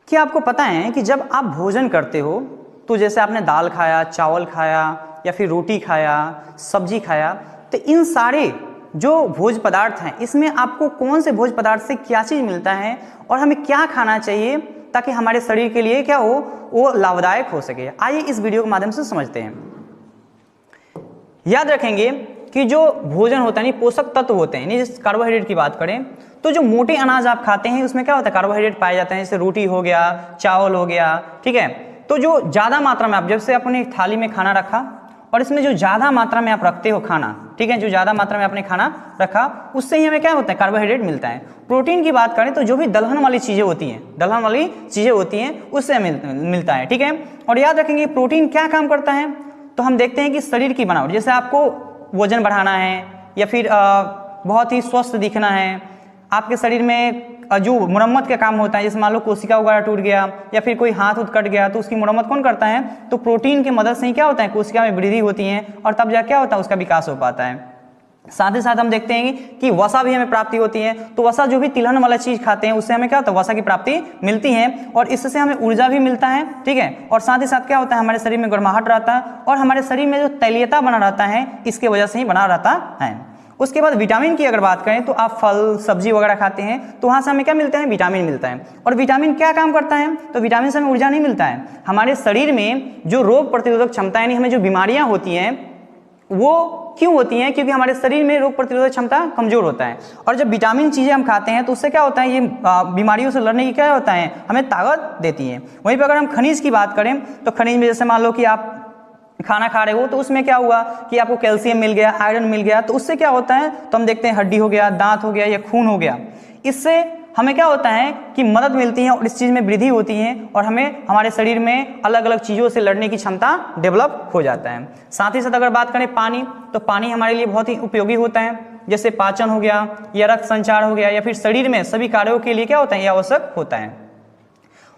क्या आपको पता है कि जब आप भोजन करते हो तो जैसे आपने दाल खाया, चावल खाया या फिर रोटी खाया, सब्जी खाया, तो इन सारे जो भोज्य पदार्थ हैं इसमें आपको कौन से भोज्य पदार्थ से क्या चीज़ मिलता है और हमें क्या खाना चाहिए ताकि हमारे शरीर के लिए क्या हो, वो लाभदायक हो सके। आइए इस वीडियो के माध्यम से समझते हैं। याद रखेंगे कि जो भोजन होता है नहीं, पोषक तत्व होते हैं, नहीं कार्बोहाइड्रेट की बात करें तो जो मोटे अनाज आप खाते हैं उसमें क्या होता है, कार्बोहाइड्रेट पाए जाते हैं, जैसे रोटी हो गया, चावल हो गया, ठीक है। तो जो ज़्यादा मात्रा में आप जब से अपने थाली में खाना रखा और इसमें जो ज़्यादा मात्रा में आप रखते हो खाना, ठीक है, जो ज़्यादा मात्रा में आपने खाना रखा उससे ही हमें क्या होता है, कार्बोहाइड्रेट मिलता है। प्रोटीन की बात करें तो जो भी दलहन वाली चीज़ें होती हैं, दलहन वाली चीज़ें होती हैं उससे मिलता है, ठीक है। और याद रखेंगे प्रोटीन क्या काम करता है, तो हम देखते हैं कि शरीर की बनावट, जैसे आपको वजन बढ़ाना है या फिर बहुत ही स्वस्थ दिखना है, आपके शरीर में जो मुरम्मत का काम होता है, जैसे मान लो कोशिका वगैरह टूट गया या फिर कोई हाथ कट गया तो उसकी मुरम्मत कौन करता है, तो प्रोटीन की मदद से ही क्या होता है, कोशिका में वृद्धि होती है और तब जा क्या होता है, उसका विकास हो पाता है। साथ ही साथ हम देखते हैं कि वसा भी हमें प्राप्ति होती है, तो वसा जो भी तिलहन वाला चीज़ खाते हैं उससे हमें क्या होता है, वसा की प्राप्ति मिलती है और इससे हमें ऊर्जा भी मिलता है, ठीक है। और साथ ही साथ क्या होता है, हमारे शरीर में गर्माहट रहता है और हमारे शरीर में जो तैलीयता बना रहता है इसके वजह से ही बना रहता है। उसके बाद विटामिन की अगर बात करें तो आप फल सब्जी वगैरह खाते हैं तो वहाँ से हमें क्या मिलता है, विटामिन मिलता है। और विटामिन क्या काम करता है, तो विटामिन से हमें ऊर्जा नहीं मिलता है, हमारे शरीर में जो रोग प्रतिरोधक क्षमता यानी हमें जो बीमारियाँ होती हैं वो क्यों होती हैं, क्योंकि हमारे शरीर में रोग प्रतिरोधक क्षमता कमजोर होता है। और जब विटामिन चीज़ें हम खाते हैं तो उससे क्या होता है, ये बीमारियों से लड़ने की क्या होता है, हमें ताकत देती है। वहीं पर अगर हम खनिज की बात करें तो खनिज में जैसे मान लो कि आप खाना खा रहे हो तो उसमें क्या हुआ कि आपको कैल्शियम मिल गया, आयरन मिल गया, तो उससे क्या होता है, तो हम देखते हैं हड्डी हो गया, दांत हो गया या खून हो गया, इससे हमें क्या होता है कि मदद मिलती है और इस चीज़ में वृद्धि होती है और हमें हमारे शरीर में अलग अलग चीज़ों से लड़ने की क्षमता डेवलप हो जाता है। साथ ही साथ अगर बात करें पानी, तो पानी हमारे लिए बहुत ही उपयोगी होता है, जैसे पाचन हो गया या रक्त संचार हो गया या फिर शरीर में सभी कार्यों के लिए क्या होता है, यह आवश्यक होता है।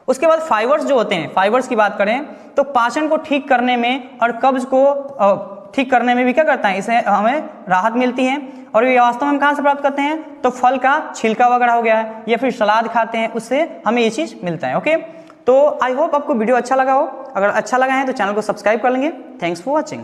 उसके बाद फाइबर्स जो होते हैं, फाइबर्स की बात करें तो पाचन को ठीक करने में और कब्ज को ठीक करने में भी क्या करता है, इसे हमें राहत मिलती है। और ये वास्तव में हम कहाँ से प्राप्त करते हैं, तो फल का छिलका वगैरह हो गया या फिर सलाद खाते हैं उससे हमें ये चीज़ मिलता है। ओके, तो आई होप आपको वीडियो अच्छा लगा हो, अगर अच्छा लगा है तो चैनल को सब्सक्राइब कर लेंगे। Thanks for watching.